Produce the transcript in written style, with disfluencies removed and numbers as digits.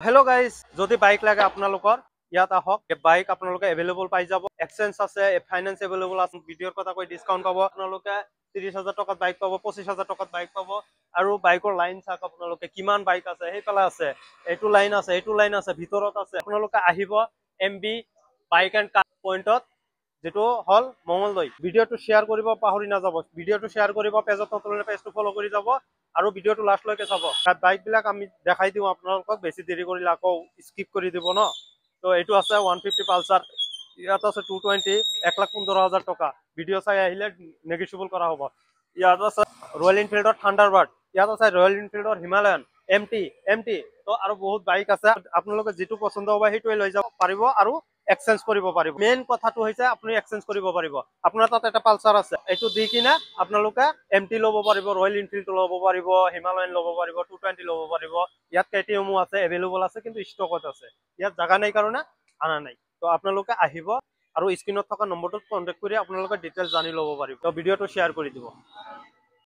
hello guys যদি bike লাগে আপোনালোকৰ ইয়াত আহক বাইক আপোনালোকে अवेलेबल পাই যাব এক্সচেঞ্জ আছে ফাইনান্স अवेलेबल আছে ভিডিওৰ কথা কৈ ডিসকাউন্ট পাব আপোনালোকে 30000 টকাত বাইক পাব 25000 টকাত বাইক পাব আৰু বাইকৰ লাইন চাক আপোনালোকে কিমান বাইক আছে হেইফালে আছে এইটো লাইন আছে ভিতৰত আছে আপোনালোকে আহিব এমবি বাইক এন্ড কাৰ পইণ্টত যেটো হল মঙ্গলদৈ ভিডিওটো শেয়াৰ কৰিব পাহৰি নাযাব ভিডিওটো শেয়াৰ কৰিব পেজত নতুন পেজটো ফলো কৰি যাব আৰু ভিডিওটো লাষ্ট লৈকে চাব বাইক বিলাক আমি দেখাই দিও আপোনালোকক বেছি দেৰি কৰিলে আকৌ স্কিপ কৰি দিব ন তো এইটো আছে 150 পালসার ইয়াত আছে 220 1,15,000 টকা ভিডিও চাই আহিলে নেগোশিয়েবল কৰা হ'ব ইয়াত আছে ৰয়েল এনফিল্ডৰ থান্ডাৰবাৰ্ড ইয়াত আছে ৰয়েল এনফিল্ডৰ হিমালয়ান এমটি তো আৰু বহুত বাইক আছে আপোনালোকে যেটো পছন্দ হ'ব হেইটোৱে লৈ যাব পাৰিব আৰু এক্সচেঞ্জ কৰিব পাৰিব মেইন কথাটো হৈছে আপুনি এক্সচেঞ্জ কৰিব পাৰিব আপোনাৰ তাত এটা পালসাৰ আছে এইটো দি কিনা আপোনালোকে এমটি ল'ব পাৰিব ৰয়েল এনফিল্ড ল'ব পাৰিব হিমালয়ান ল'ব পাৰিব 220 ল'ব পাৰিব ইয়াত কেটিএমও আছে अवेलेबल আছে কিন্তু ষ্টকত আছে ইয়াত জাগা নাই কাৰণে আনা নাই তো আপোনালোকে আহিব আৰু স্ক্ৰিনত থকা নম্বৰটোত কন্টাক্ট কৰি আপোনালোকে ডিটেইলছ জানি ল'ব পাৰিব তো ভিডিওটো শেয়াৰ কৰি দিব